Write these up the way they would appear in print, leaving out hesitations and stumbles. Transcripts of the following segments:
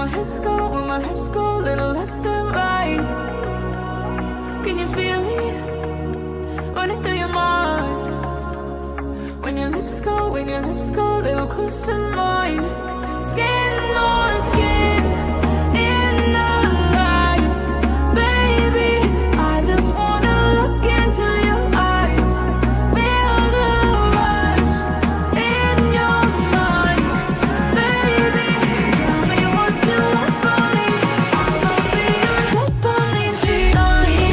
my hips go, little left and right. Can you feel me running through your mind? When your lips go, little close to mine. Skin on skin in the lights, baby. I just wanna look into your eyes, feel the rush in your mind, baby. Tell me what you want from me. I'ma be your dopamine tonight.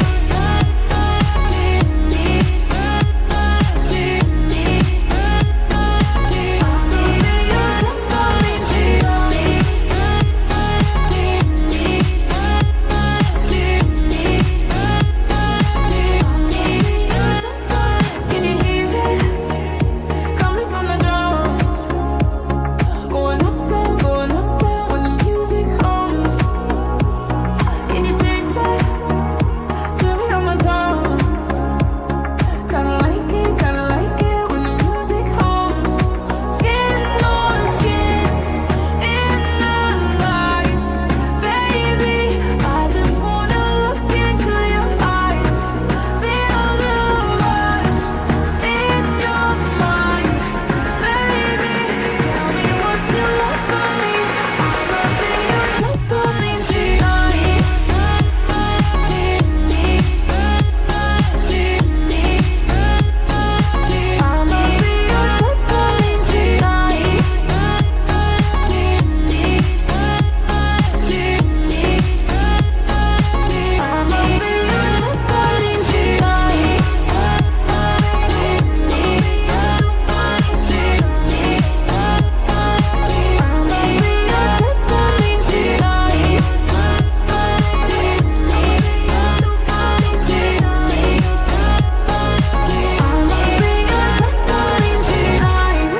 Can you hear it coming from the drums? Going up down when the music hums. Can you taste it? Feel it on my tongue. Kinda like it when the music hums. Skin on skin in the lights, baby. I just wanna look into your eyes, feel the rush in your mind, baby. Tell me what you want from me. I'ma be your dopamine tonight. I'ma be your dopamine tonight. I'ma be your dopamine tonight. I'ma be your dopamine tonight. I'ma be your dopamine tonight.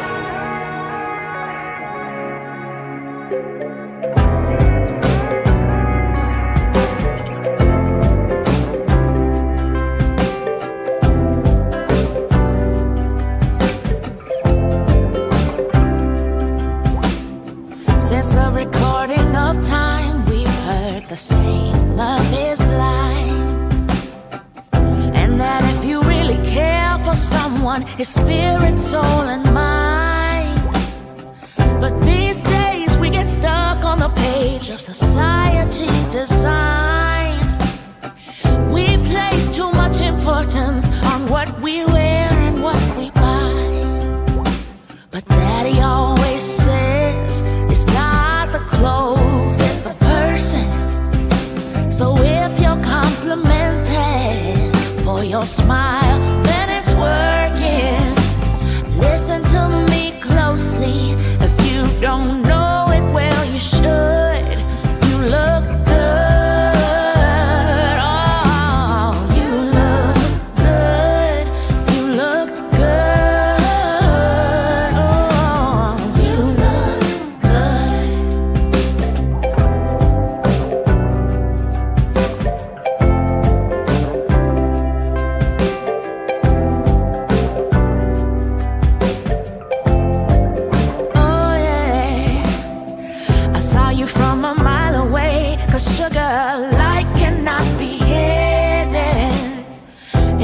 Since the recording of time, we've heard the same. Love is blind. And that if you really care for someone, it's spirit, soul, and mind. But these days we get stuck on the page of society's design. We place too much importance on what we wear and what we buy. But Daddy always says it's not the clothes, it's the person. So if you're complimented for your smile, then it's working. Listen to me closely. If you don't know it, well, you should. You look good. Oh, you look good. You look good. Oh, you look good. Oh yeah, I saw you from a mile away. 'Cause sugar light cannot be hidden.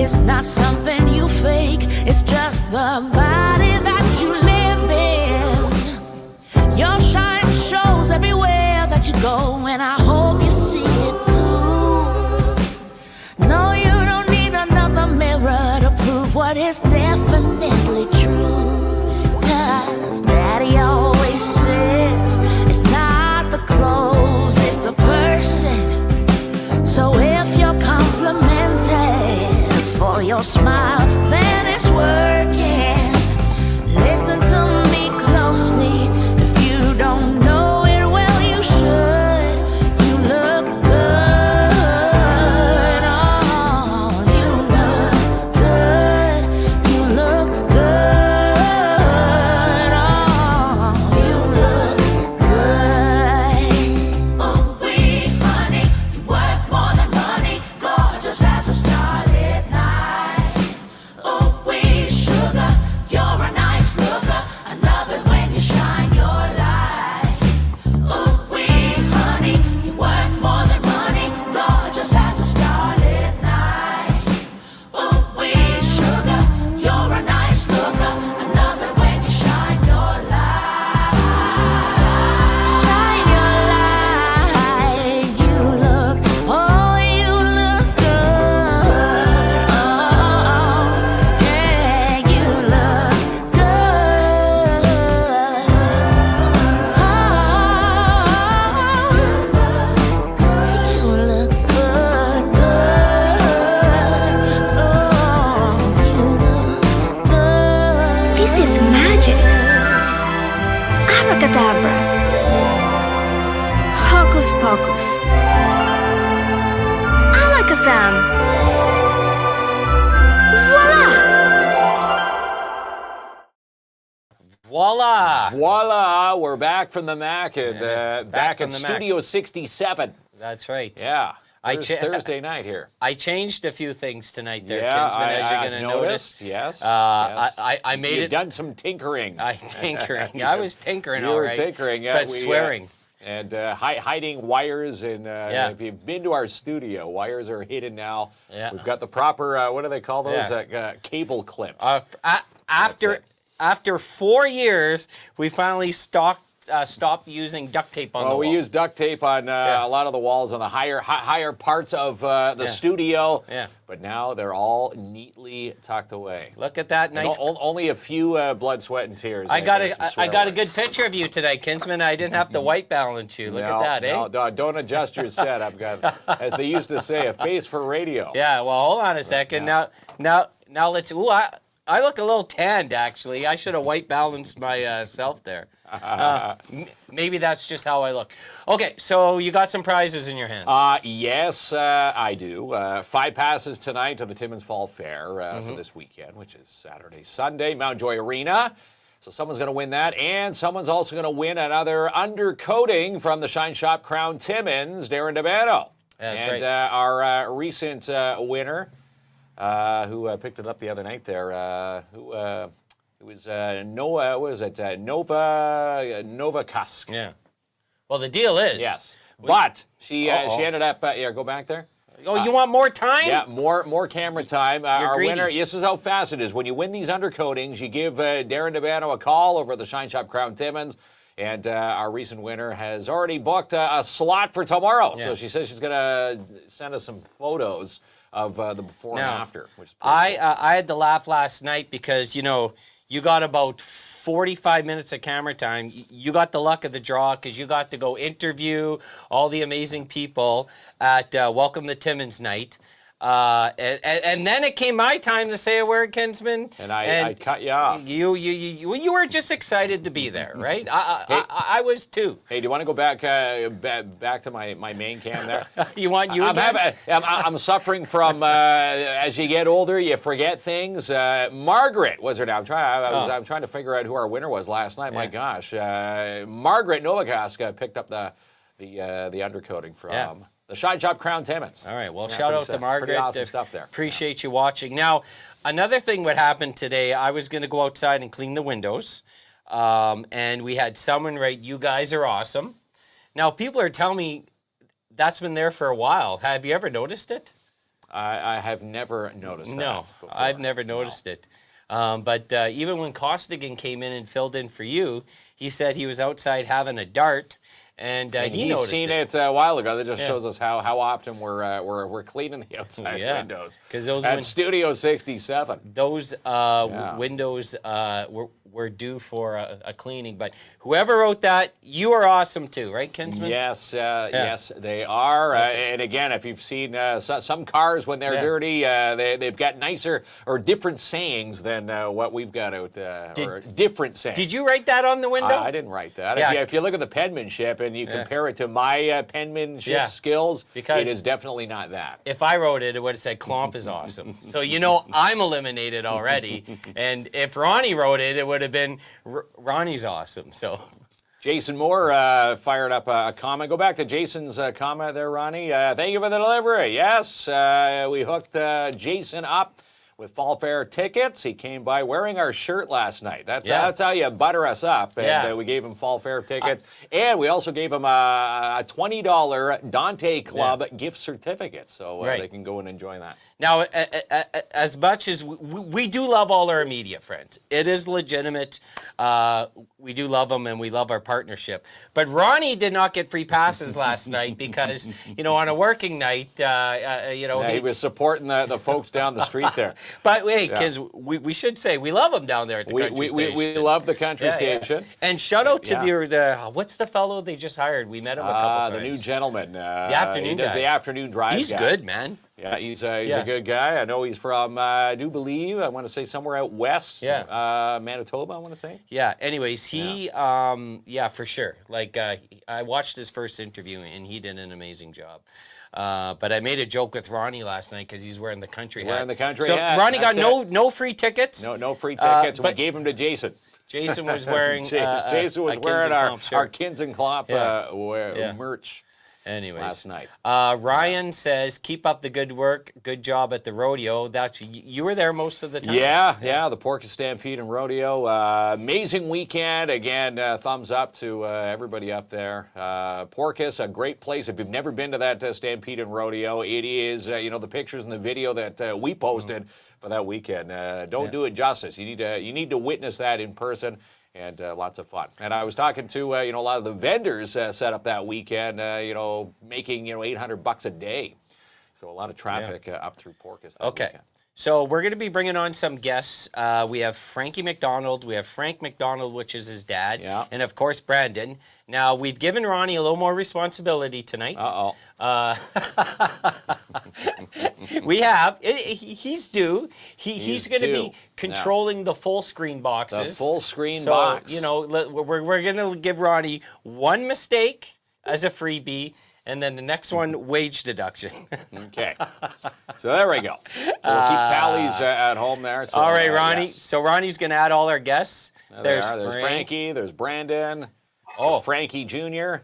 It's not something you fake. It's just the body that you live in. Your shine shows everywhere that you go, and I hope you see it too. No, you don't need another mirror to prove what is definitely true. 'Cause Daddy always says it's not the clothes, it's the person. So if you're complimented for your smile, then it's working. Listen to me closely. If you don't know it, well, you should. You look good. Oh, you look good. You look good. Oh, you look good. sparkles. I like a Sam. Voila! Voila! Voila! We're back from the Mac and back in from the Studio 67. That's right. Yeah. I Thursday night here. I changed a few things tonight there, Yeah, Kinsman, as you're going to notice. Yes. I made You've it. done some tinkering. I was tinkering, You all were right. tinkering, yeah, but swearing. And hiding wires. And Yeah. if you've been to our studio, wires are hidden now. Yeah. We've got the proper, what do they call those? Yeah. Cable clips. After 4 years, we finally stopped using duct tape on the wall. We use duct tape on a lot of the walls on the higher parts of the studio. Yeah. But now they're all neatly tucked away. Look at that nice. Only a few blood, sweat, and tears. I got a good picture of you today, Kinsman. I didn't have to white balance you. Look at that, eh? No, don't adjust your set. I've got, as they used to say, a face for radio. Yeah. Well, hold on a second. Yeah. Now let's. Ooh, I look a little tanned, actually. I should have white balanced myself there. Maybe that's just how I look. Okay, so you got some prizes in your hands. Yes, I do. 5 passes tonight to the Timmins Fall Fair for this weekend, which is Saturday, Sunday, Mount Joy Arena. So someone's going to win that, and someone's also going to win another undercoating from the Shine Shop Crown Timmins, Darren DeBano. That's right. Our recent winner, who picked it up the other night there, it was Noah, what was it? Nova Kusk. Yeah. Well, the deal is. Yes. But she ended up, go back there. Oh, you want more time? Yeah, more camera time. Our greedy. winner, this is how fast it is. When you win these undercoatings, you give Darren DeBano a call over at the Shine Shop Crown Timmins. And our recent winner has already booked a slot for tomorrow. Yeah. So she says she's going to send us some photos of the before and after. Which is I had to laugh last night because, you got about 45 minutes of camera time. You got the luck of the draw because you got to go interview all the amazing people at Welcome to Timmins night. And then it came my time to say a word, Kinsman. And I cut you off. You were just excited to be there, right? I was too. Hey, do you want to go back to my main cam there? I'm suffering from as you get older, you forget things. Margaret was her name. I'm trying to figure out who our winner was last night. Yeah. My gosh, Margaret Novakaska picked up the undercoating from. The Shine Shop Crown Timmins. All right. Well, shout out to Margaret. Pretty awesome stuff there. Appreciate you watching. Now, another thing what happened today, I was going to go outside and clean the windows. And we had someone write, "You guys are awesome." Now, people are telling me that's been there for a while. Have you ever noticed it? I have never noticed that. No, I've never noticed it. But even when Costigan came in and filled in for you, he said he was outside having a dart. And he noticed seen it a while ago. That just shows us how often we're cleaning the outside windows. Because those at Studio 67. Those windows were due for a cleaning. But whoever wrote that, you are awesome too, right, Kinsman? Yes, yes, they are. And again, if you've seen some cars when they're dirty, they've got nicer or different sayings than what we've got out there. Or different sayings. Did you write that on the window? I didn't write that. Yeah. If you look at the penmanship and you compare it to my penmanship skills, because it is definitely not that. If I wrote it, it would have said "Klomp is awesome." So I'm eliminated already. And if Ronnie wrote it, it would have been Ronnie's awesome. So Jason Moore fired up a comment. Go back to Jason's comment there, Ronnie. Thank you for the delivery. Yes, we hooked Jason up with Fall Fair tickets. He came by wearing our shirt last night. That's how you butter us up. And we gave him Fall Fair tickets. And we also gave him a $20 Dante Club gift certificate. So they can go and enjoy that. Now, as much as we do love all our immediate friends, it is legitimate. We do love them and we love our partnership. But Ronnie did not get free passes last night because, on a working night, he was supporting the folks down the street there. But wait, because we should say we love them down there at the country station. We love the country station. And shout out to the what's the fellow they just hired? We met him a couple times. The new gentleman. The afternoon he does guy. the afternoon drive. He's good, man. Yeah, he's a good guy. I know he's from, I do believe, I want to say somewhere out west. Yeah. Manitoba, I want to say. Yeah. Anyways, yeah, for sure. Like, I watched his first interview, and he did an amazing job. But I made a joke with Ronnie last night because he's wearing the country hat. Wearing the country so hat. Ronnie got That's no free tickets. No free tickets. We but gave them to Jason. Jason was wearing Jason was a wearing our KINZ and KLOMP merch. Anyways, last night. Ryan says, "Keep up the good work. Good job at the rodeo." That's you were there most of the time. Yeah. The Porpoise Stampede and Rodeo. Amazing weekend. Again, thumbs up to everybody up there. Porpoise, a great place. If you've never been to that Stampede and Rodeo, it is. The pictures and the video that we posted for that weekend don't do it justice. You need to witness that in person. And lots of fun. And I was talking to a lot of the vendors set up that weekend. Making $800 a day. So a lot of traffic up through Porpoise. Okay. Weekend. So we're going to be bringing on some guests. We have Frankie MacDonald. We have Frank MacDonald, which is his dad. Yeah. And, of course, Brandon. Now, we've given Ronnie a little more responsibility tonight. We have. He's due. He's going to be controlling the full screen boxes. The full screen box. box. We're going to give Ronnie one mistake as a freebie, and then the next one, wage deduction. Okay. So there we go. So we'll keep tallies at home there. So, all right, Ronnie. Yes. So Ronnie's going to add all our guests. There's Frankie. There's Brandon. Oh, Frankie Jr.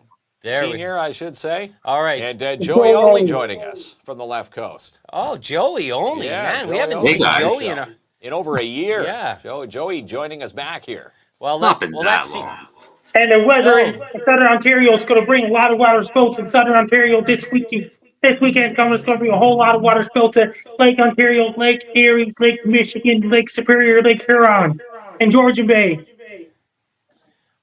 There Senior, I should say. All right. And Joey Only joining us from the left coast. Oh, Joey Only, man. Joey We haven't Only. seen Joey in over a year. Yeah. Joey joining us back here. Well, let's see. And the weather in Southern Ontario is going to bring a lot of water spouts in Southern Ontario this weekend. This weekend coming is going to bring a whole lot of water spouts at Lake Ontario, Lake Erie, Lake Michigan, Lake Superior, Lake Huron, and Georgian Bay.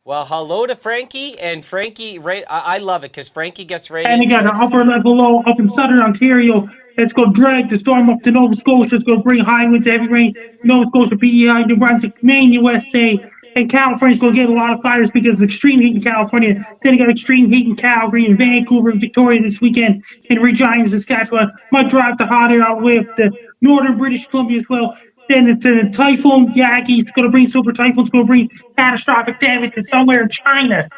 Well, hello to Frankie. And Frankie, I love it because Frankie gets ready. And again, an upper level low up in Southern Ontario. It's going to drag the storm up to Nova Scotia. It's going to bring high winds, heavy rain. Nova Scotia, PEI, New Brunswick, Maine, USA. And California's going to get a lot of fires because of extreme heat in California. Then you got extreme heat in Calgary and Vancouver and Victoria this weekend in Regina, Saskatchewan. Might drive the hot air all the way up to northern British Columbia as well. Then it's a typhoon Yagi. It's going to bring super typhoon. It's going to bring catastrophic damage to somewhere in China.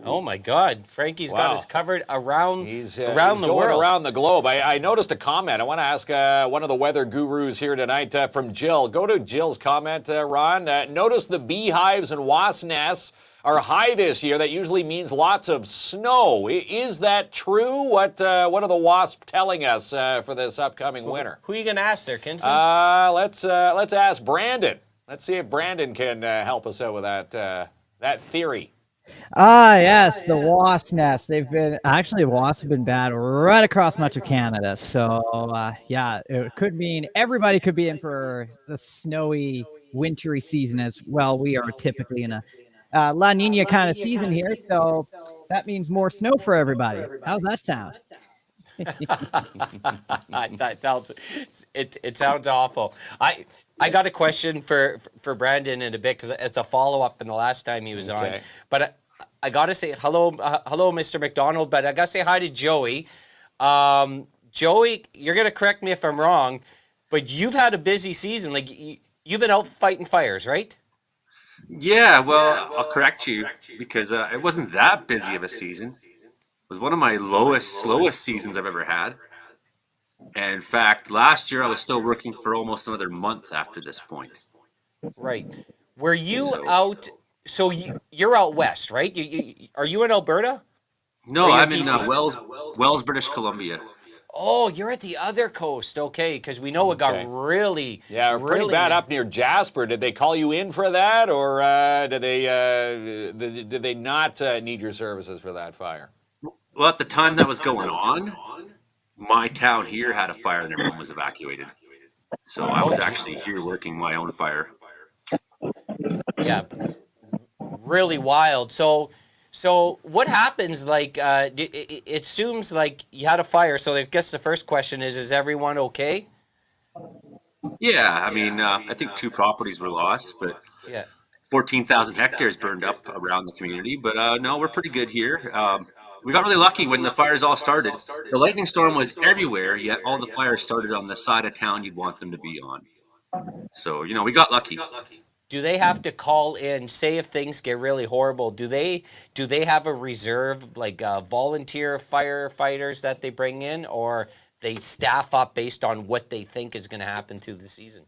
Oh my God, Frankie's got us covered around around the going world, around the globe. I noticed a comment. I want to ask one of the weather gurus here tonight from Jill. Go to Jill's comment, Ron. Notice the beehives and wasp nests are high this year. That usually means lots of snow. Is that true? What are the wasps telling us for this upcoming winter? Who are you gonna ask there, Kinsman? Let's ask Brandon. Let's see if Brandon can help us out with that theory. Yes, the wasp nest. Wasps have been bad right across much of Canada. So, it could mean everybody could be in for the snowy, wintry season as well. We are typically in a La Nina kind of season here, so that means more snow for everybody. How's that sound? It sounds awful. I got a question for Brandon in a bit because it's a follow-up from the last time he was on. But I got to say hello, Mr. MacDonald, but I got to say hi to Joey. Joey, you're going to correct me if I'm wrong, but you've had a busy season. Like, you've been out fighting fires, right? Yeah, well, I'll correct you because it wasn't that busy of a season. It was one of my slowest seasons I've ever had. And in fact, last year I was still working for almost another month after this point. Right. Were you out? So you're out west, right? Are you in Alberta? No, I'm in Wells, British Columbia. Oh, you're at the other coast. Okay, because we know it got really pretty bad up near Jasper. Did they call you in for that, or did they not need your services for that fire? Well, at the time that was going on, my town here had a fire and everyone was evacuated. So I was actually here working my own fire. Yeah, really wild. So what happens? Like, it seems like you had a fire. So I guess the first question is everyone okay? Yeah, I mean, I think 2 properties were lost, but 14,000 hectares burned up around the community. But no, we're pretty good here. we got really lucky when the fires all started. The lightning storm was everywhere, yet all the fires started on the side of town you'd want them to be on. So, we got lucky. Do they have to call in, say if things get really horrible, do they have a reserve, like volunteer firefighters that they bring in, or they staff up based on what they think is going to happen through the season?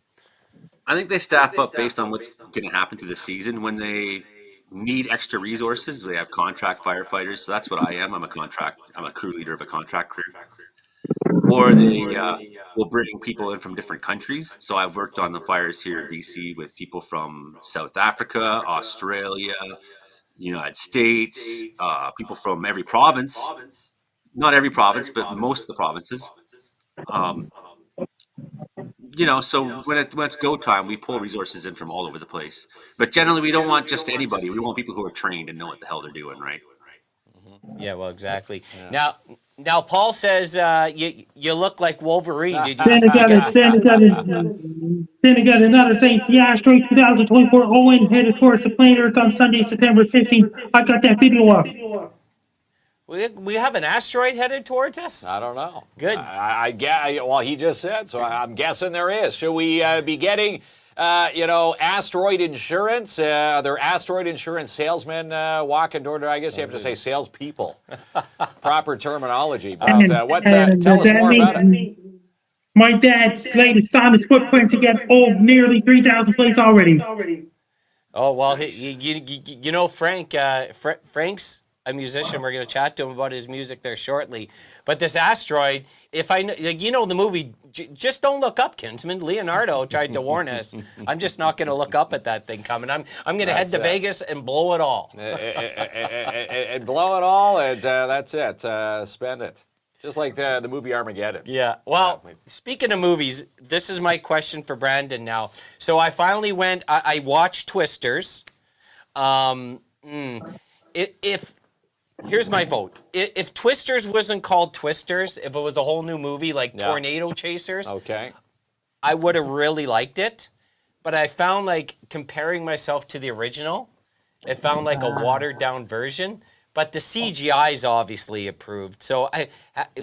I think they staff up based on what's going to happen through the season. When they need extra resources, they have contract firefighters. So that's what I am. I'm a crew leader of a contract crew. Or they will bring people in from different countries. So I've worked on the fires here in BC with people from South Africa, Australia, United States, people from every province. Not every province, but most of the provinces. So when it's go time, we pull resources in from all over the place. But generally, we don't want just anybody. We want people who are trained and know what the hell they're doing, right? Yeah, well, exactly. Yeah. Now, Paul says you look like Wolverine. Did you? Then I got another thing. The Asteroid 2024 Owen headed towards the planet Earth on Sunday, September 15th. I got that video up. We have an asteroid headed towards us? I don't know. Good. Well, he just said, so I'm guessing there is. Should we be getting, asteroid insurance? Are there asteroid insurance salesmen walking door to door? I guess you have to say salespeople. Proper terminology. But tell us more about it. My dad's latest on his footprint to get nearly 3,000 plates already. Oh, well, Frank, Frank's a musician. We're going to chat to him about his music there shortly. But this asteroid, if I know, the movie, just don't look up, Kinsman. Leonardo tried to warn us. I'm just not going to look up at that thing coming. I'm going to head to Vegas and blow it all. And blow it all, and that's it. Spend it. Just like the movie Armageddon. Yeah. Well, speaking of movies, this is my question for Brandon now. So I finally went, I watched Twisters. Here's my vote. If Twisters wasn't called Twisters, if it was a whole new movie like Tornado Chasers, okay, I would have really liked it. But I found comparing myself to the original, it found like a watered down version. But the CGI is obviously improved. So,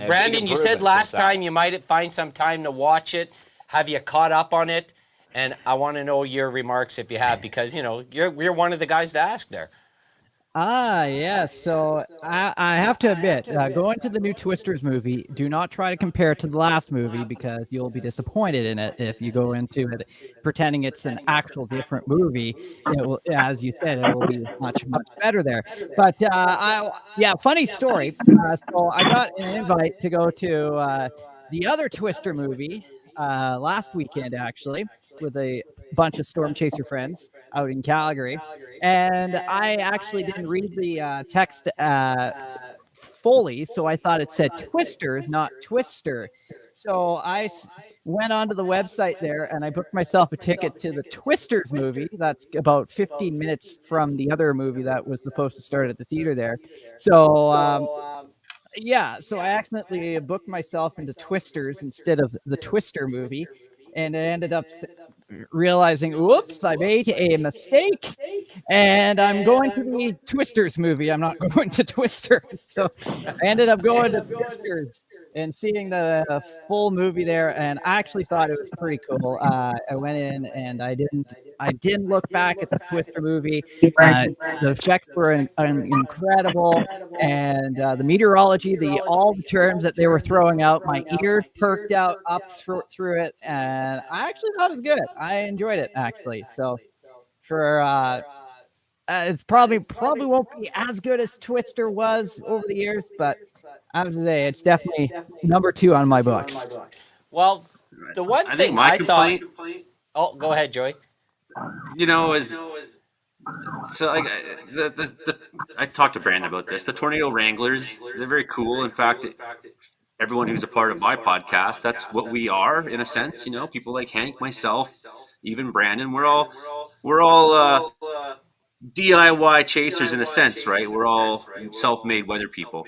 Brandon, you said last time you might find some time to watch it. Have you caught up on it? And I want to know your remarks if you have, because you're one of the guys to ask there. Yes. So I have to admit, going to the new Twisters movie, do not try to compare it to the last movie because you'll be disappointed in it if you go into it pretending it's an actual different movie. It will, as you said, it will be much, much better there. But funny story. So I got an invite to go to the other Twister movie last weekend, actually, with a bunch of Storm Chaser friends out in Calgary. And I actually didn't read the text fully, so I thought it said Twister, not Twister. So I went onto the website there and I booked myself a ticket to the Twisters movie. That's about 15 minutes from the other movie that was supposed to start at the theater there. So, so I accidentally booked myself into Twisters instead of the Twister movie. And I ended up realizing, oops, I made a mistake, and I'm going to the Twisters movie. I'm not going to Twisters. So I ended up going to Twisters and seeing the full movie there, and I actually thought it was pretty cool. I went in and I didn't look back at the Twister movie. The effects were incredible, and the meteorology, all the terms that they were throwing out, my ears perked out up through it, and I actually thought it was good. I enjoyed it actually. So for it's probably won't be as good as Twister was over the years, but I would say it's definitely number 2 on my books. Well, the one thing I thought. Oh, go ahead, Joey. I talked to Brandon about this. The Tornado Wranglers, they're very cool. In fact, everyone who's a part of my podcast, that's what we are in a sense. People like Hank, myself, even Brandon. We're all DIY chasers in a sense, right? We're all self-made weather people.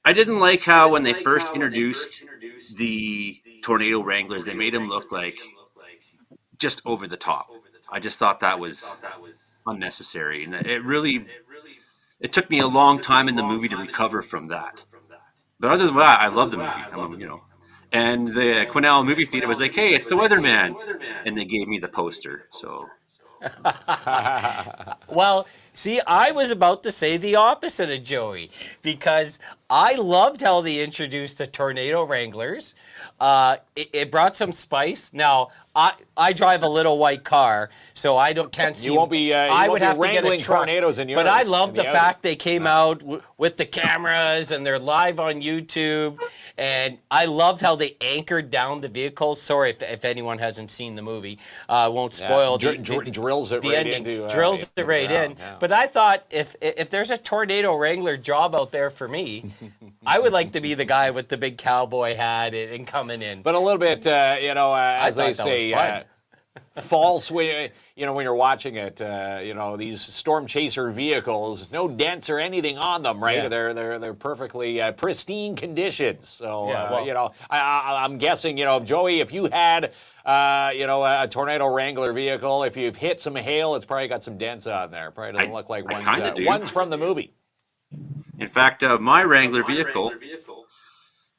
I didn't like how when they first introduced the Tornado Wranglers, they made them look like just over the top. I just thought that was unnecessary, and it really it took me a long time in the movie to recover from that. But other than that, I love the movie. And the Quesnel movie theater was like, "Hey, it's the Weatherman," and they gave me the poster. So Well, see, I was about to say the opposite of Joey because I loved how they introduced the Tornado Wranglers. It brought some spice. Now, I drive a little white car, so I can't see. You won't be. I would have to wrangling get a truck. tornadoes in yours. But I love the Audi. fact they came out with the cameras and they're live on YouTube. And I loved how they anchored down the vehicles. Sorry if anyone hasn't seen the movie. Won't spoil drills it the right ending. into Drills it right in. Yeah. But I thought if there's a Tornado Wrangler job out there for me, I would like to be the guy with the big cowboy hat and coming in. But a little bit, as they say, false when you're watching it. These storm chaser vehicles, no dents or anything on them, right? Yeah. They're perfectly pristine conditions. So Yeah, I'm guessing, Joey, if you had a Tornado Wrangler vehicle, if you've hit some hail, it's probably got some dents on there. Probably doesn't look like ones from the movie. in fact, my Wrangler vehicle.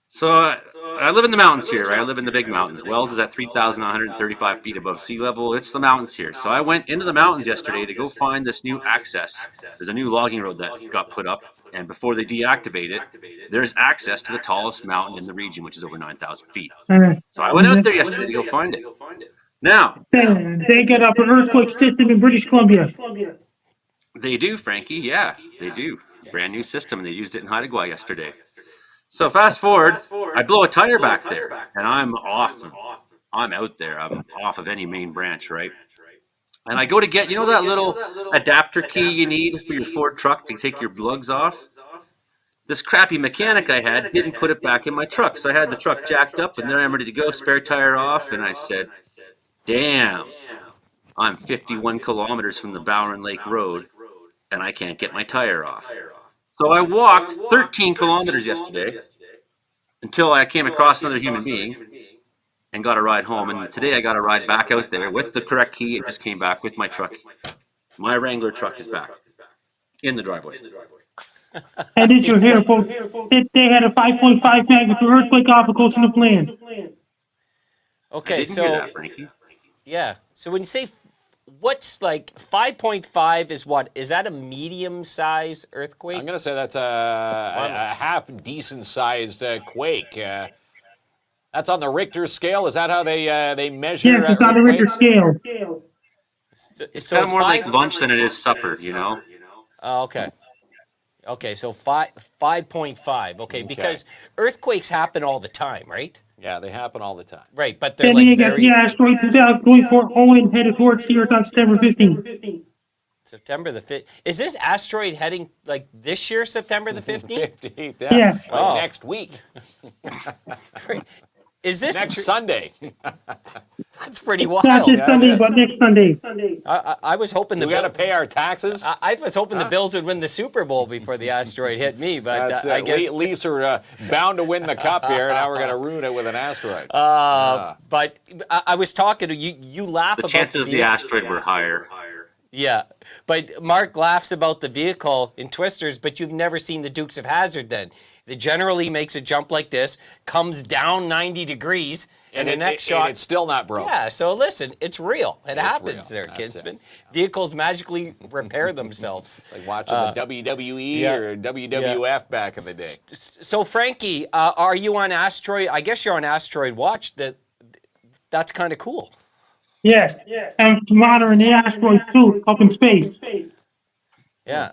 So I live in the mountains here, right? I live in the big mountains. Wells is at 3,135 feet above sea level. It's the mountains here. So I went into the mountains yesterday to go find this new access. There's a new logging road that got put up, and before they deactivate it, there's access to the tallest mountain in the region, which is over 9,000 feet. So I went out there yesterday to go find it. Now, They get up an earthquake system in British Columbia. they do, Frankie. Yeah, they do. Brand new system, and they used it in Haida yesterday. So fast forward, I blow a tire back there, and I'm off. I'm out there. I'm off of any main branch, right? And I go to get, that little adapter key you need for your Ford truck to take your lugs off? This crappy mechanic I had didn't put it back in my truck. So I had the truck jacked up, and there I'm ready to go, spare tire off, and I said, damn, I'm 51 kilometers from the Bowron Lake Road, and I can't get my tire off. So I walked 13 kilometers yesterday until I came across another human being and got a ride home. And today I got a ride back out there with the correct key and just came back with my truck. My Wrangler truck is back in the driveway. And it's your hair, folks. They had a 5.5 magnitude earthquake off of Coast of the Plan. Okay, I didn't hear that, Frankie. Yeah. So when you say what's like 5.5 is what? Is that a medium-sized earthquake? I'm going to say that's a half decent-sized quake. That's on the Richter scale. Is that how they measure? Yes, it's on the Richter scale. It's kind of more like lunch than it is supper, Oh, okay. Okay, so 5.5. Okay, because earthquakes happen all the time, right? Yeah, they happen all the time. Right, but they're Then like you got the asteroid going for Owen headed towards the Earth on September 15th. September the 5th. Is this asteroid heading like this year, September the 15th? 15th, Yes. Like next week. Is this Next Sunday. That's pretty Not wild. this Sunday, but next Sunday. I was hoping We got to pay our taxes. I was hoping the Bills would win the Super Bowl before the asteroid hit me, but I guess Leafs are bound to win the cup here. Now we're going to ruin it with an asteroid. But I was talking to you. You laugh The about chances of the asteroid were higher. Yeah, but Mark laughs about the vehicle in Twisters, but you've never seen the Dukes of Hazzard then. It generally makes a jump like this, comes down 90 degrees, and the next shot... And it's still not broke. Yeah, so listen, it's real. It happens real. there, Kinsman. Vehicles magically repair themselves. Like watching the WWE or WWF back in the day. So, Frankie, are you on asteroid... I guess you're on asteroid watch. That's kind of cool. Yes. And monitoring the asteroids too, up in space. Yeah.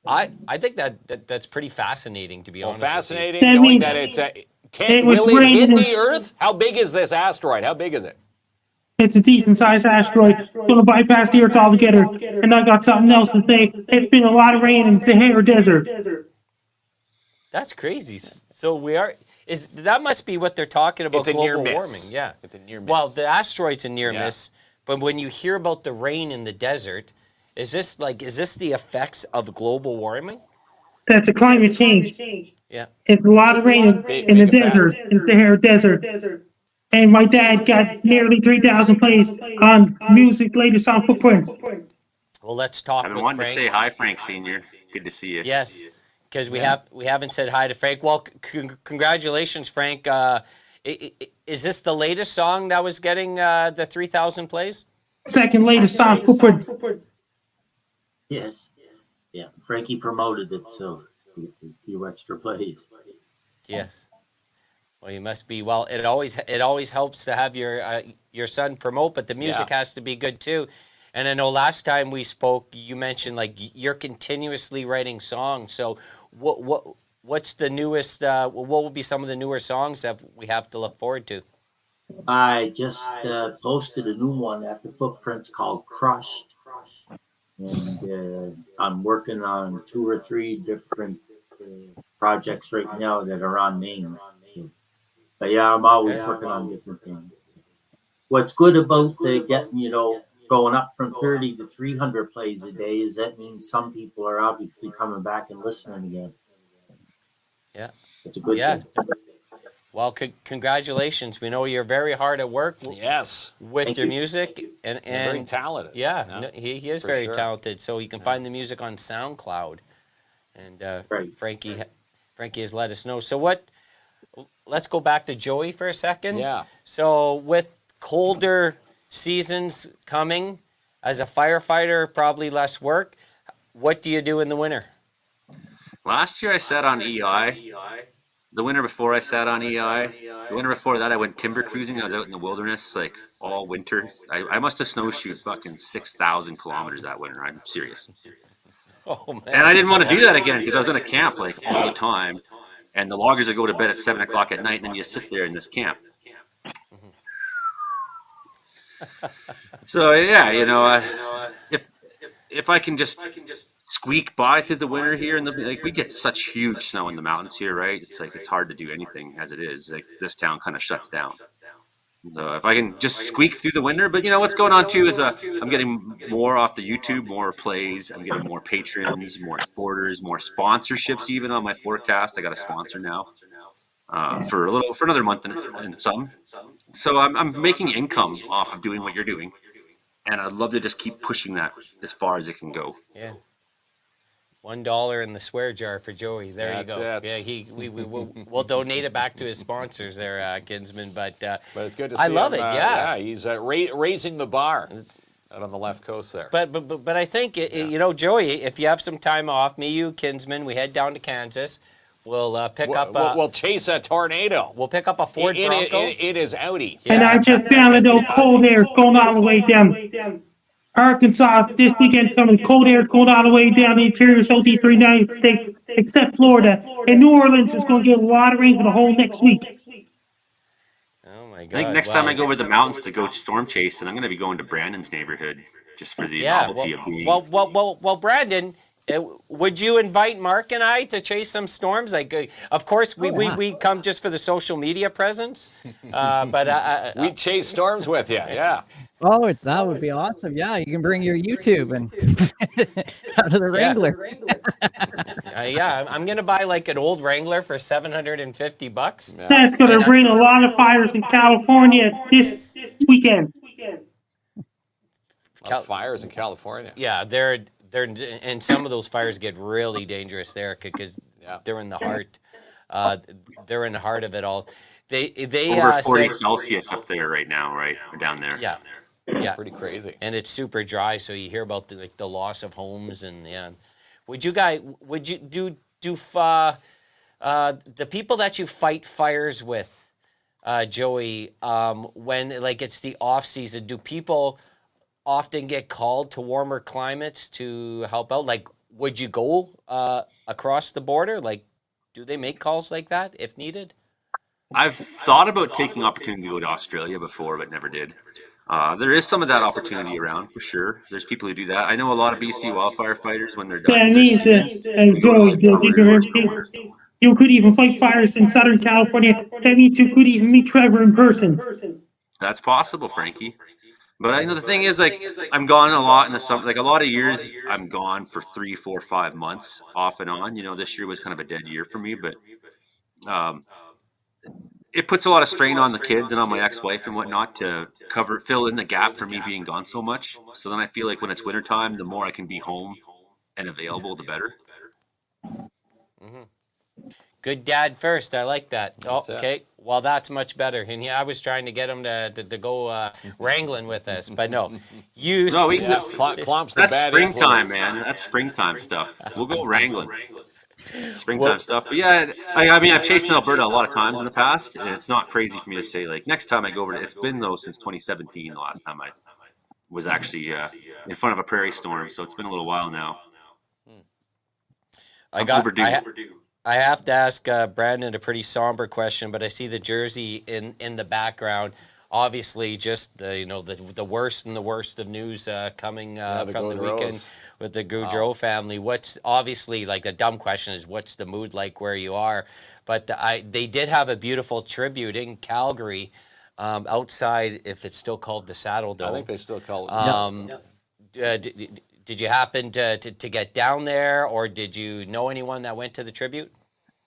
I think that's pretty fascinating, to be honest. Fascinating, knowing that will it hit the Earth? How big is this asteroid? How big is it? It's a decent sized asteroid. It's going to bypass the Earth altogether. And I got something else to say. It's been a lot of rain in the Sahara Desert. That's crazy. So that must be what they're talking about, global warming. Yeah. It's a near miss. Well, the asteroid's a near miss, but when you hear about the rain in the desert, is this the effects of global warming? That's a climate change. Yeah. It's a lot of rain in the desert, in Sahara Desert. And my dad got nearly 3,000 plays on music latest on Footprints. Well, let's talk I've been with wanting Frank. to say hi, Frank Senior. Good to see you. Yes, because we haven't said hi to Frank. Well, congratulations, Frank. Is this the latest song that was getting the 3,000 plays? Second latest song, Footprints. Yes. Yeah. Frankie promoted it, so a few extra plays. Yes. Well, you must be. Well, it always helps to have your son promote, but the music has to be good too. And I know last time we spoke, you mentioned like you're continuously writing songs. So what's the newest? What will be some of the newer songs that we have to look forward to? I just posted a new one after Footprints called Crush. And I'm working on 2 or 3 different projects right now that are on name. But yeah, I'm always working on different things. What's good about the getting, going up from 30 to 300 plays a day is that means some people are obviously coming back and listening again. Yeah. It's a good thing. Well, congratulations. We know you're very hard at work. Yes. With Thank your you. music and Very talented. Yeah, Yeah, no, he is for very sure. talented. So you can find the music on SoundCloud, and Right. Frankie has let us know. So let's go back to Joey for a second. Yeah. So with colder seasons coming, as a firefighter, probably less work. What do you do in the winter? Last year I sat on EI. The winter before I sat on EI. The winter before that I went timber cruising. I was out in the wilderness like all winter. I must have snowshoed fucking 6,000 kilometers that winter. I'm serious. Oh man! And I didn't want to do that again because I was in a camp like all the time. And the loggers would go to bed at 7 o'clock at night, and then you sit there in this camp. So yeah, if I can just squeak by through the winter here, and we get such huge snow in the mountains here, right? It's like it's hard to do anything as it is. Like this town kind of shuts down. So if I can just squeak through the winter, but what's going on too is I'm getting more off the YouTube, more plays. I'm getting more patrons, more supporters, more sponsorships even on my forecast. I got a sponsor now for another month and some. So I'm making income off of doing what you're doing, and I'd love to just keep pushing that as far as it can go. Yeah. $1 in the swear jar for Joey. There That's you go. it. Yeah, we'll donate it back to his sponsors there, Kinsman. But it's good to see I love him, it. Yeah, he's raising the bar out on the left coast there. But I think Joey, if you have some time off, me, you, Kinsman, we head down to Kansas. We'll pick up. We'll chase a tornado. We'll pick up a Ford Bronco. It is outie. And I just found it out cold air going all the way down. Arkansas this weekend coming, cold air going all the way down the interior southeastern United States, except Florida. And New Orleans is going to get a lot of rain for the whole next week. Oh my God! I think next time I go over the mountains to go storm chasing, I'm going to be going to Brandon's neighborhood just for the novelty of being. Well, Brandon. Would you invite Mark and I to chase some storms? Like, of course, we come just for the social media presence, but we chase storms with you. Yeah. Oh, that would be awesome. Yeah, you can bring your YouTube and out of the Wrangler. I'm gonna buy like an old Wrangler for $750. Yeah. That's going to bring a lot of fires in California this weekend. Fires in California. Yeah, and some of those fires get really dangerous there because they're in the heart. They're in the heart of it all. They over 40 Celsius up there right now, right? Or down there. Yeah. Pretty crazy. And it's super dry, so you hear about the loss of homes and Would you do the people that you fight fires with, Joey? When it's the off season, do people often get called to warmer climates to help out? Like, would you go across the border? Like, do they make calls like that if needed? I've thought about taking opportunity to go to Australia before, but never did. There is some of that opportunity around for sure. There's people who do that. I know a lot of BC wildfire fighters when they're done. That means you could even fight fires in Southern California. That means you could even meet Trevor in person. That's possible, Frankie. But the thing is, I'm gone a lot in the summer. Like a lot of years, I'm gone for 3, 4, 5 months off and on. This year was kind of a dead year for me, but it puts a lot of strain on the kids and on my ex-wife and whatnot to fill in the gap for me being gone so much. So then I feel like when it's wintertime, the more I can be home and available, the better. Good dad first. I like that. That's it. Okay. Well, that's much better. And yeah, I was trying to get him to go wrangling with us, but no. You. No, Yeah, Klomp's the that's bad springtime, influence. man. That's springtime stuff. We'll go wrangling. Springtime stuff. But yeah, I mean, I've chased in Alberta a lot of times in the past, and it's not crazy for me to say, like, next time I go over, it's been, though, since 2017, the last time I was actually in front of a prairie storm, so it's been a little while now. Overdue. I have to ask Brandon a pretty somber question, but I see the jersey in the background. Obviously, just the worst and the worst of news coming from the weekend with the Goudreau family. What's obviously, like, the dumb question is, what's the mood like where you are? But they did have a beautiful tribute in Calgary, outside, if it's still called the Saddle Dome. I think they still call it. Did you happen to get down there, or did you know anyone that went to the tribute?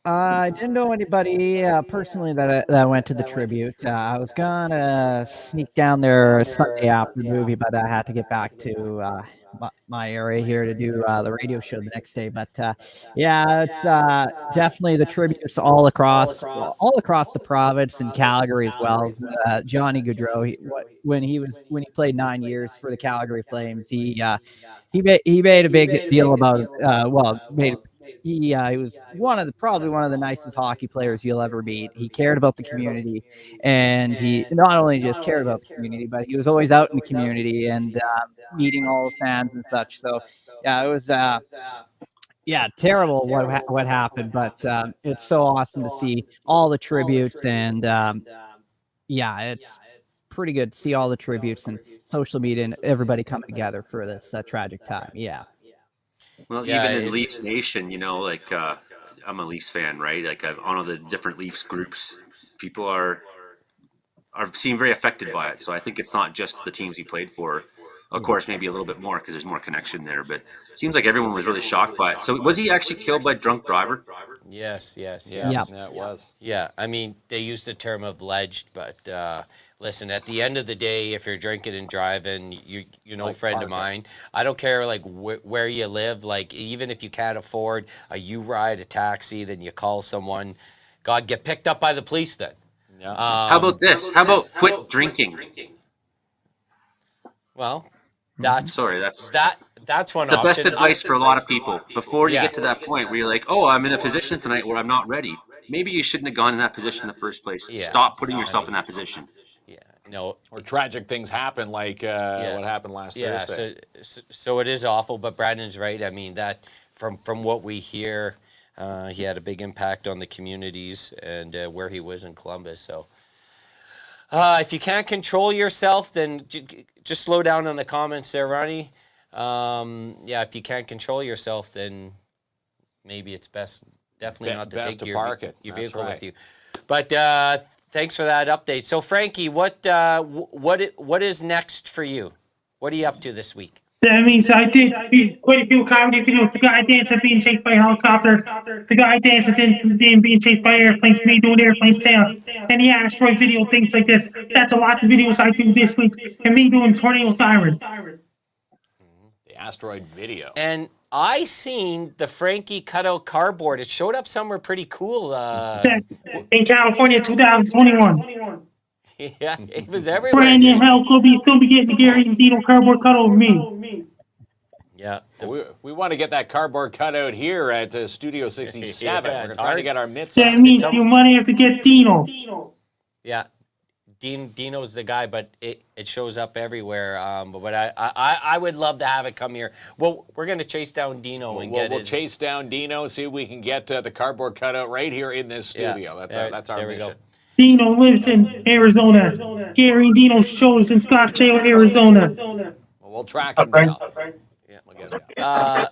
I didn't know anybody personally that went to the tribute. I was gonna sneak down there Sunday after the movie, but I had to get back to my area here to do the radio show the next day. But yeah, it's definitely the tributes all across the province and Calgary as well. Johnny Gaudreau, when he played 9 years for the Calgary Flames, he made a big deal about he was probably one of the nicest hockey players you'll ever meet. He cared about the community, and he not only just cared about the community, but he was always out in the community and meeting all the fans and such. So yeah, it was terrible what happened, but it's so awesome to see all the tributes, and it's pretty good to see all the tributes and social media and everybody coming together for this tragic time. Yeah. Well, even in Leafs Nation, like I'm a Leafs fan, right? Like on all the different Leafs groups, people are seem very affected by it. So I think it's not just the teams he played for. Of course, maybe a little bit more because there's more connection there. But it seems like everyone was really shocked by it. So was he actually killed by a drunk driver? Yes. Yeah, it was. Yeah, I mean, they used the term alleged, but listen, at the end of the day, if you're drinking and driving, like friend of mine, I don't care like where you live. Like, even if you can't afford you ride a taxi, then you call someone. God, get picked up by the police then. Yeah. How about this? How about quit drinking? Well, that's one the option. best advice for a lot of people. Before you get to that point where you're like, oh, I'm in a position tonight where I'm not ready. Maybe you shouldn't have gone in that position in the first place. Yeah. Stop putting yourself in that position. Yeah, no. Or tragic things happen, like what happened last Thursday. So it is awful, but Brandon's right. I mean, that from what we hear, he had a big impact on the communities and where he was in Columbus. So if you can't control yourself, then just slow down on the comments there, Ronnie. If you can't control yourself, then maybe it's definitely not to take your vehicle with you. But thanks for that update. So Frankie, what is next for you? What are you up to this week? That means I did quite a few comedy videos. The guy dancing being chased by helicopters. The guy dancing being chased by airplanes. Me doing airplane sales. And the asteroid video, things like this. That's a lot of videos I do this week. And me doing tornado siren. The asteroid video. And I seen the Frankie cutout cardboard. It showed up somewhere pretty cool. In California, 2021. Yeah, it was everywhere. Brandon Hell could still be getting the Gary and Dino cardboard cut over me. Yeah. We want to get that cardboard cutout here at Studio 67. We're trying to get our mitts That on. means you might have to get Dino. Yeah. Dino's the guy, but it shows up everywhere. But I would love to have it come here. Well, we're going to chase down Dino and we'll chase down Dino, see if we can get the cardboard cutout right here in this studio. That's our mission. Dino lives in Arizona. Gary and Dino shows in Scottsdale, Arizona. Well, we'll track him down. Yeah, we'll get him.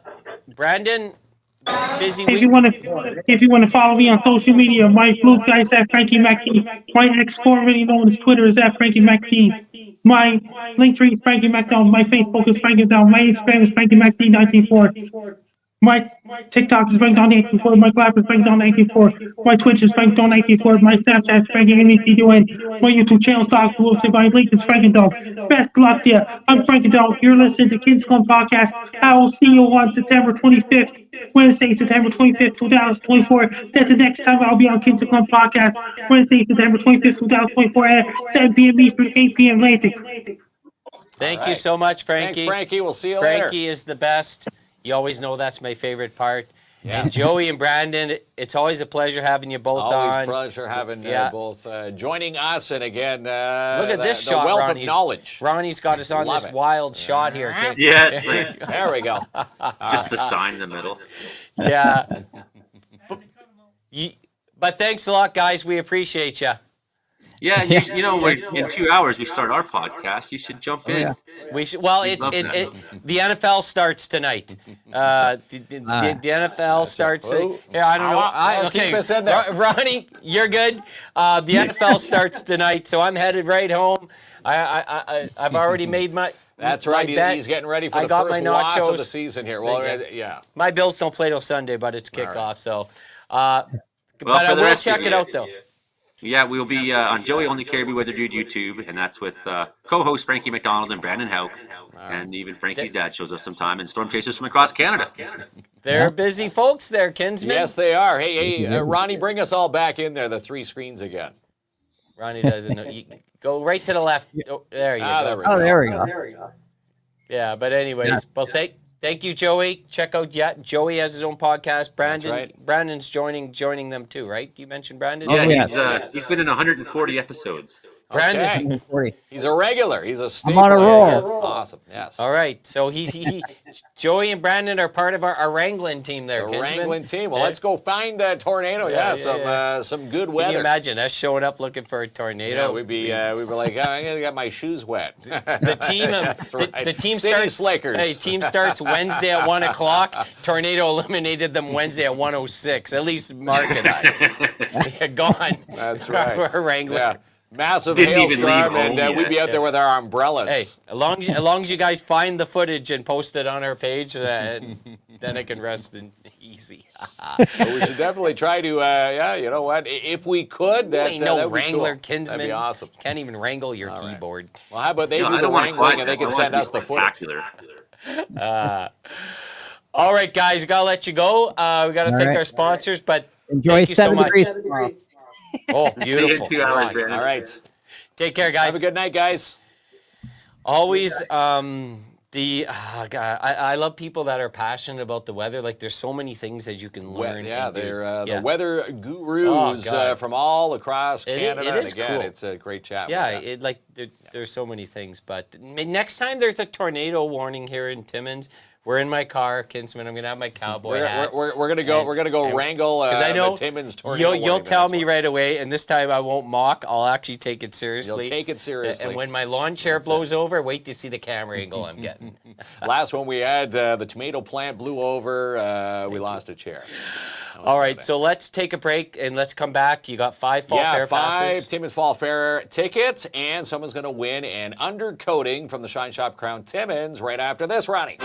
Brandon, busy week. If you want to follow me on social media, my blue guy is at Frankie MacD. My ex formerly known as Twitter is at Frankie MacD. My link tree is Frankie MacDonald. My Facebook is Frankie MacDonald. My Instagram is Frankie MacD 1940. My TikTok is Frank-Don824. My Clap is Frank-Don824. My Twitch is Frank-Don824. My Snapchat is Frankie-NBC-DON. My YouTube channel is Dr. Wilson. My link is Frank-Don. Best luck to you. I'm Frank-Don. You're listening to KINZ and KLOMP Podcast. I will see you on September 25th, Wednesday, September 25th, 2024. That's the next time I'll be on KINZ and KLOMP Podcast. Wednesday, September 25th, 2024 at 7 p.m. Eastern, 8 p.m. Atlantic. Thank you so much, Frankie. Thanks, Frankie. We'll see you later. Frankie is the best. You always know that's my favorite part. Yeah. And Joey and Brandon, it's always a pleasure having you both on. Always pleasure having both joining us. And again, look at this shot, wealth Ronnie. of knowledge. Ronnie's got us on this wild shot here. Yeah, it's like, there we go. just the sign in the middle. Yeah. But thanks a lot, guys. We appreciate you. Yeah, you know, in 2 hours we start our podcast. You should jump in. We should. Well, the NFL starts tonight. The NFL starts. Here, I don't know. Okay, keep us in there. Ronnie, you're good. The NFL starts tonight, so I'm headed right home. I've already made my. That's right. He's getting ready for the first loss of the season here. Well, yeah. My Bills don't play till Sunday, but it's kickoff. So, but I will check it out though. Yeah, we'll be on Joey Only Caribou Weather Dude YouTube, and that's with co-host Frankie MacDonald and Brandon Houck, and even Frankie's dad shows up sometime, and storm chasers from across Canada. They're busy folks there, Kinsman. Yes, they are. Hey, Ronnie, bring us all back in there, the 3 screens again. Ronnie doesn't know. You go right to the left. Oh, there you go. There we go. Yeah, but anyways, well, thank you, Joey. Check out Joey has his own podcast. Brandon's joining them too, right? You mentioned Brandon? Yeah, he's been in 140 episodes. Brandon, he's a regular. He's a staple. I'm on a roll. Awesome. Yes. All right. So Joey and Brandon are part of our wrangling team there. The wrangling team. Well, let's go find a tornado. Some good weather. Can you imagine us showing up looking for a tornado? Yeah, we'd be like, I'm gonna get my shoes wet. The team City starts. Slickers. Hey, team starts Wednesday at 1:00. Tornado eliminated them Wednesday at 1:06. At least Mark and I. Gone. That's right. We're wrangling. Yeah. Massive hailstorm, and we'd be out there with our umbrellas. Hey, as long as you guys find the footage and post it on our page, then I can rest easy. We should definitely try to, you know what? If we could, that would wrangler, be cool. Kinsman. That'd be awesome. Can't even wrangle your keyboard. Right. Well, how about they do the wrangling and they can send us the footage? All right, guys, we got to let you go. We got to thank our sponsors, but enjoy thank you so 7 much. degrees tomorrow. Oh, beautiful. See you in 2 hours, Brandon. All right. Take care, guys. Have a good night, guys. Always, God, I love people that are passionate about the weather. Like, there's so many things that you can learn. They're the weather gurus from all across Canada. It is and again, cool. It's a great chat. Yeah, there's so many things. But next time there's a tornado warning here in Timmins, we're in my car, Kinsman. I'm gonna have my cowboy hat. We're gonna go wrangle I know the Timmins tornado. You'll tell me right away, and this time I won't mock. I'll actually take it seriously. You'll take it seriously. And when my lawn chair blows over, wait to see the camera angle I'm getting. Last one we had, the tomato plant blew over. We lost a chair. All right, so let's take a break and let's come back. You got 5 Fall Fair passes. 5 Timmins Fall Fair tickets, and someone's going to win an undercoating from the Shine Shop Crown Timmins right after this, Ronnie.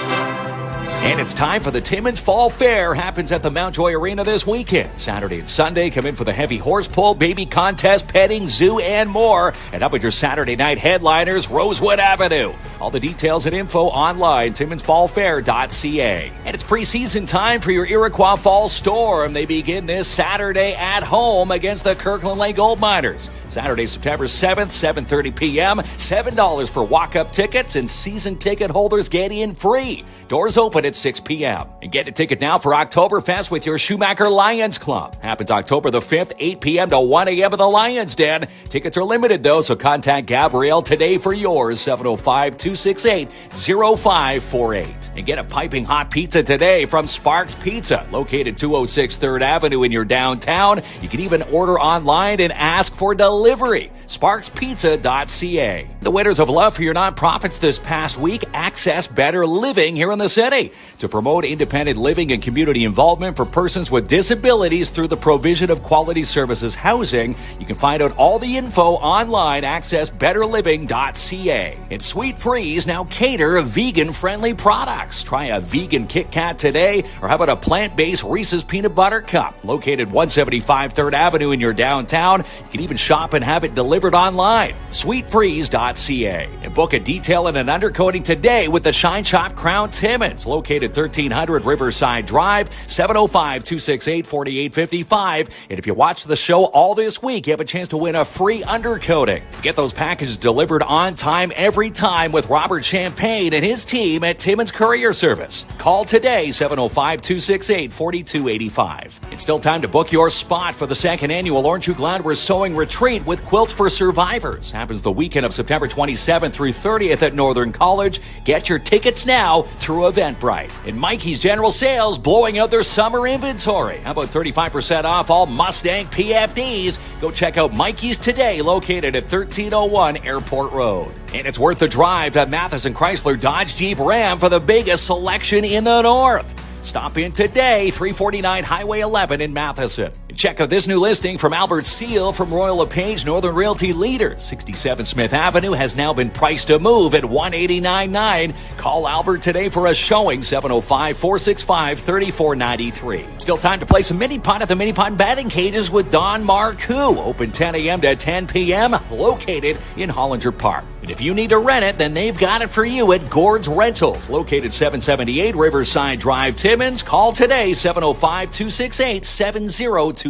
And it's time for the Timmins Fall Fair. Happens at the Mountjoy Arena this weekend. Saturday and Sunday, come in for the heavy horse pull, baby contest, petting, zoo, and more. And up with your Saturday night headliners, Rosewood Avenue. All the details and info online, TimminsFallFair.ca. And it's preseason time for your Iroquois Fall Storm. They begin this Saturday at home against the Kirkland Lake Gold Miners. Saturday, September 7th, 7:30 p.m. $7 for walk-up tickets, and season ticket holders get in free. Doors open at 6 p.m. And get a ticket now for Oktoberfest with your Schumacher Lions Club. Happens October the 5th, 8 p.m. to 1 a.m. at the Lions Den. Tickets are limited, though, so contact Gabrielle today for yours, 705-268-0548. And get a piping hot pizza today from Sparks Pizza, located 206 3rd Avenue in your downtown. You can even order online and ask for delivery. sparkspizza.ca. The winners of Love for Your Nonprofits this past week access better living here in the city to promote independent living and community involvement for persons with disabilities through the provision of quality services housing. You can find out all the info online, accessbetterliving.ca. And Sweet Freeze now cater vegan-friendly products. Try a vegan Kit Kat today, or how about a plant-based Reese's Peanut Butter Cup, located 175 3rd Avenue in your downtown. You can even shop and have it delivered online. Sweetfreeze.ca. And book a detail and an undercoating today with the Shine Shop Crown Timmins, located 1300 Riverside Drive, 705-268-4855. And if you watch the show all this week, you have a chance to win a free undercoating. Get those packages delivered on time every time with Robert Champagne and his team at Timmins Courier Service. Call today, 705-268-4285. It's still time to book your spot for the second annual Aren't You Glad We're Sewing Retreat with Quilts for Survivors. Happens the weekend of September 27th through 30th at Northern College. Get your tickets now through Eventbrite. And Mikey's General Sales blowing out their summer inventory. How about 35% off all Mustang PFDs? Go check out Mikey's today, located at 1301 Airport Road. And it's worth the drive to Matheson Chrysler Dodge Jeep Ram for the biggest selection in the North. Stop in today, 349 Highway 11 in Matheson. And check out this new listing from Albert Seal from Royal LePage Northern Realty Leaders. 67 Smith Avenue has now been priced to move at $189.9. Call Albert today for a showing, 705-465-3493. Still time to play some mini pot at the mini pot batting cages with Don Marcoux. Open 10 a.m. to 10 p.m. Located in Hollinger Park. And if you need to rent it, then they've got it for you at Gord's Rentals, located 778 Riverside Drive, Timmins. Call today, 705-268-7029.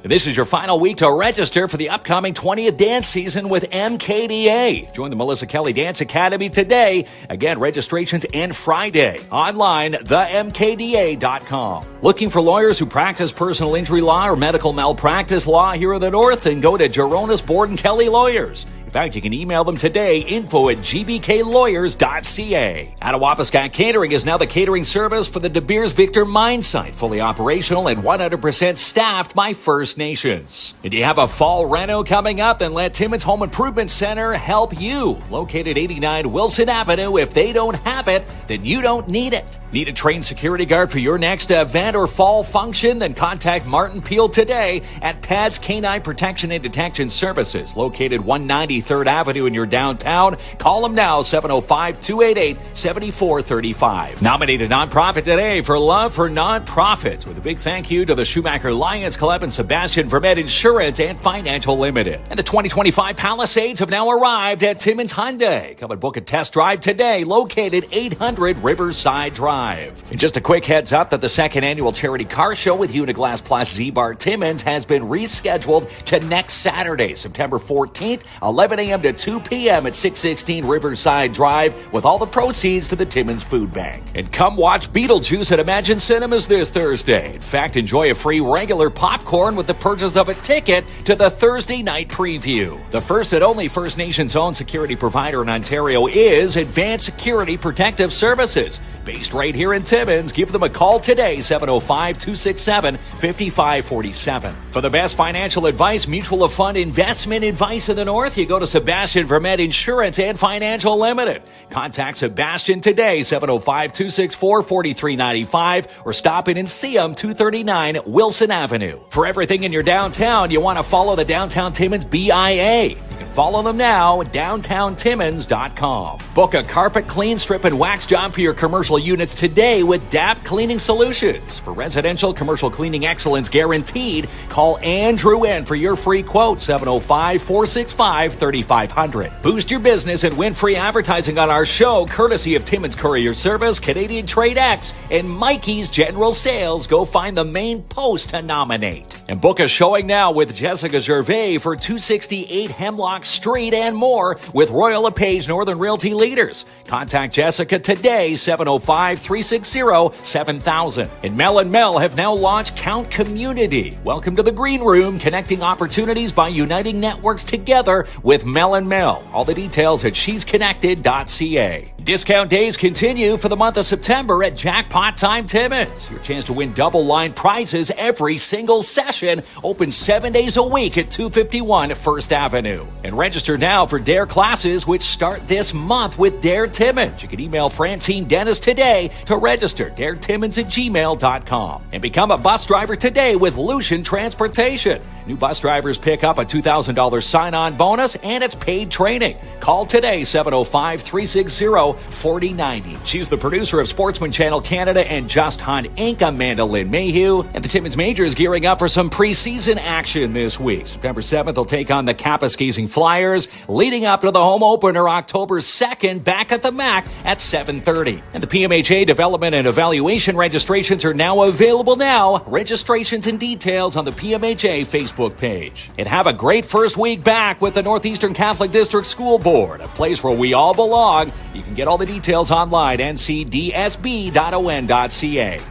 This is your final week to register for the upcoming 20th dance season with MKDA. Join the Melissa Kelly Dance Academy today. Again, registrations end Friday. Online, themkda.com. Looking for lawyers who practice personal injury law or medical malpractice law here in the North? Then go to Geronis Borden Kelly Lawyers. In fact, you can email them today, info@gbklawyers.ca. Attawapiskat Catering is now the catering service for the De Beers Victor mine site, fully operational and 100% staffed by First Nations. And you have a fall reno coming up, then let Timmins Home Improvement Center help you. Located 89 Wilson Avenue. If they don't have it, then you don't need it. Need a trained security guard for your next event or fall function? Then contact Martin Peel today at Pads Canine Protection and Detection Services, located 193rd Avenue in your downtown. Call them now, 705-288-7435. Nominated nonprofit today for Love for Nonprofits, with a big thank you to the Schumacher Lions Club and Sebastian Vermet Insurance and Financial Limited. And the 2025 Palisades have now arrived at Timmins Hyundai. Come and book a test drive today, located 800 Riverside Drive. And just a quick heads up that the second annual charity car show with Uniglass Plus Z-Bar Timmins has been rescheduled to next Saturday, September 14th, 11 a.m. to 2 p.m. at 616 Riverside Drive, with all the proceeds to the Timmins Food Bank. And come watch Beetlejuice at Imagine Cinemas this Thursday. In fact, enjoy a free regular popcorn with the purchase of a ticket to the Thursday night preview. The first and only First Nations-owned security provider in Ontario is Advanced Security Protective Services. Based right here in Timmins, give them a call today, 705-267-5547. For the best financial advice, mutual fund investment advice in the North, you go to Sebastian Vermet Insurance and Financial Limited. Contact Sebastian today, 705-264-4395, or stop in and see them, 239 Wilson Avenue. For everything in your downtown, you want to follow the Downtown Timmins BIA. You can follow them now at downtowntimmins.com. Book a carpet clean, strip, and wax job for your commercial units today with DAP Cleaning Solutions. For residential commercial cleaning excellence guaranteed, call Andrew N for your free quote, 705-465-3500. Boost your business and win free advertising on our show, courtesy of Timmins Courier Service, Canadian Trade X, and Mikey's General Sales. Go find the main post to nominate. And book a showing now with Jessica Gervais for 268 Hemlock Street and more with Royal LePage Northern Realty Leaders. Contact Jessica today, 705-360-7000. And Mel and Mel have now launched Count Community. Welcome to the Green Room, connecting opportunities by uniting networks together with Mel and Mel. All the details at shesconnected.ca. Discount days continue for the month of September at Jackpot Time Timmins. Your chance to win double line prizes every single session. passion. Open 7 days a week at 251 First Avenue. And register now for DARE classes, which start this month with DARE Timmins. You can email Francine Dennis today to register, daretimmins@gmail.com. And become a bus driver today with Lucian Transportation. New bus drivers pick up a $2,000 sign-on bonus, and it's paid training. Call today, 705-360-4090. She's the producer of Sportsman Channel Canada and Just Hunt Inc. Amanda Lynn Mayhew. And the Timmins Major is gearing up for some preseason action this week. September 7th, they'll take on the Kapuskasing Flyers, leading up to the home opener October 2nd back at the MAC at 7:30. And the PMHA Development and Evaluation registrations are now available now. Registrations and details on the PMHA Facebook page. And have a great first week back with the Northeastern Catholic District School Board, a place where we all belong. You can get all the details online, ncdsb.on.ca.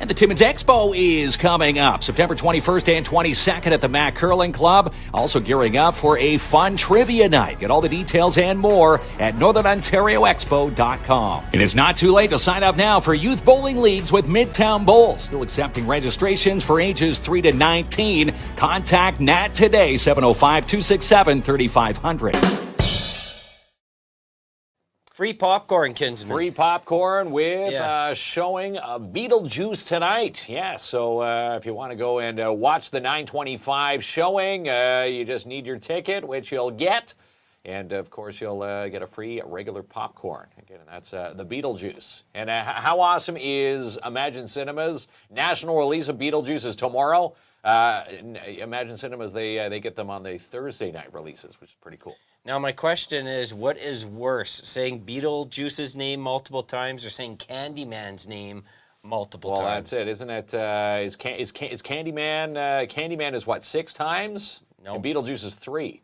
And the Timmins Expo is coming up September 21st and 22nd at the Mac Curling Club. Also gearing up for a fun trivia night. Get all the details and more at northernontarioexpo.com. And it's not too late to sign up now for youth bowling leagues with Midtown Bowls. Still accepting registrations for ages 3 to 19. Contact Nat today, 705-267-3500. Free popcorn, Kinsman. Free popcorn with showing of Beetlejuice tonight. Yeah, so if you want to go and watch the 9:25 showing, you just need your ticket, which you'll get. And, of course, you'll get a free regular popcorn. Again, that's the Beetlejuice. And how awesome is Imagine Cinemas? National release of Beetlejuice is tomorrow. Imagine Cinemas, they get them on the Thursday night releases, which is pretty cool. Now, my question is, what is worse, saying Beetlejuice's name multiple times or saying Candyman's name multiple times? Well, that's it, isn't it? Is Candyman, Candyman is what, 6 times? No. And Beetlejuice is 3.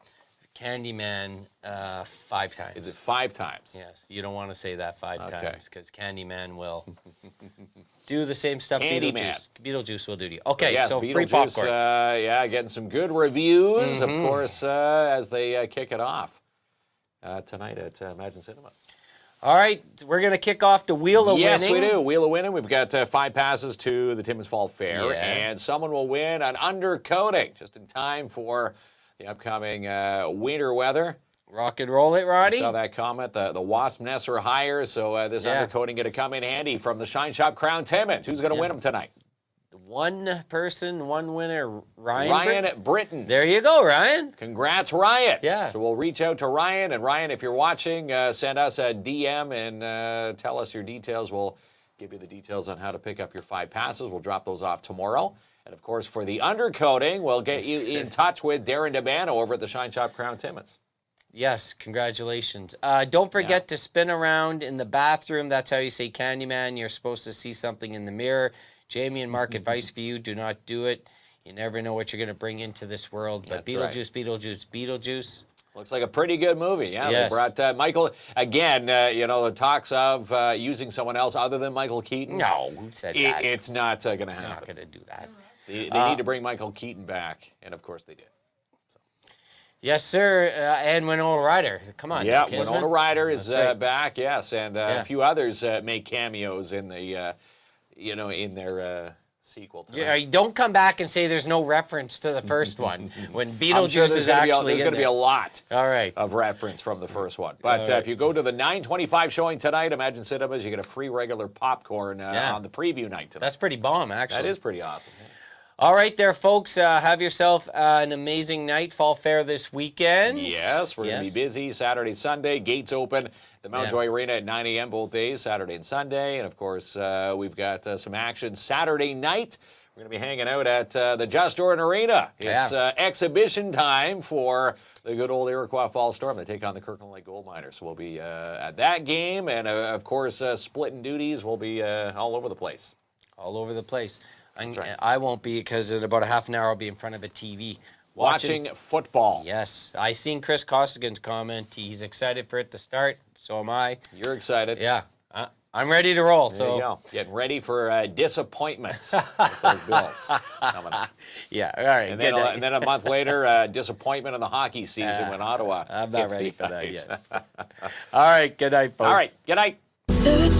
Candyman 5 times. Is it 5 times? Yes, you don't want to say that 5 Okay. times because Candyman will do the same stuff Candyman. Beetlejuice will do to you. Okay, yes, so Beetlejuice, free popcorn. getting some good reviews, of course, as they kick it off tonight at Imagine Cinemas. All right, we're going to kick off the Wheel of Yes, Winning. we do. Wheel of Winning. We've got 5 passes to the Timmins Fall Fair, Yeah. and someone will win an undercoating just in time for the upcoming winter weather. Rock and roll it, Roddy. I saw that comment. The wasp nests are higher, so this undercoating going to come in handy from the Shine Shop Crown Timmins. Who's going to win them tonight? One person, one winner, Ryan. Ryan Britton. There you go, Ryan. Congrats, Ryan. Yeah. So we'll reach out to Ryan. And Ryan, if you're watching, send us a DM and tell us your details. We'll give you the details on how to pick up your 5 passes. We'll drop those off tomorrow. And, of course, for the undercoating, we'll get you in touch with Darren DeBano over at the Shine Shop Crown Timmins. Yes, congratulations. Don't forget to spin around in the bathroom. That's how you say Candyman. You're supposed to see something in the mirror. Jamie and Mark, advice for you, do not do it. You never know what you're going to bring into this world. But That's right. Beetlejuice. Looks like a pretty good movie. Yeah, Yes. They brought Michael, again, the talks of using someone else other than Michael Keaton. No, who said that? It's not going to They're not happen. going to do that. They need to bring Michael Keaton back, and of course they did. Yes, sir. And Winona Ryder. Come on. Yeah, Kinsman. Winona Ryder is That's right. back, yes, and a few others make cameos in the, in their sequel tonight. Yeah, don't come back and say there's no reference to the first one when Beetlejuice is actually there's going to be a lot All right. of reference from the first one. But if you go to the 9:25 showing tonight, Imagine Cinemas, you get a free regular popcorn on the preview night tonight. That's pretty bomb, actually. That is pretty awesome. Yeah. All right there, folks. Have yourself an amazing night. Fall Fair this weekend. Yes, we're going to be busy Saturday, Sunday. Gates open at the Mountjoy Arena at 9 a.m. both days, Saturday and Sunday. And, of course, we've got some action Saturday night. We're going to be hanging out at the Just Jordan Arena. It's exhibition time for the good old Iroquois Falls Storm. They take on the Kirkland Lake Gold Miners. So we'll be at that game. And, of course, splitting duties. We'll be all over the place. All over the place. right. I won't be because in about a half an hour I'll be in front of a TV. Watching football. Yes. I seen Chris Costigan's comment. He's excited for it to start. So am I. You're excited. Yeah. I'm ready to roll. There you go. Getting ready for disappointment with those Bills coming up. Yeah, all right. And then a month later, disappointment in the hockey season when Ottawa I'm not gets ready the for that ice. yet. All right. Good night, folks. All right. Good night. The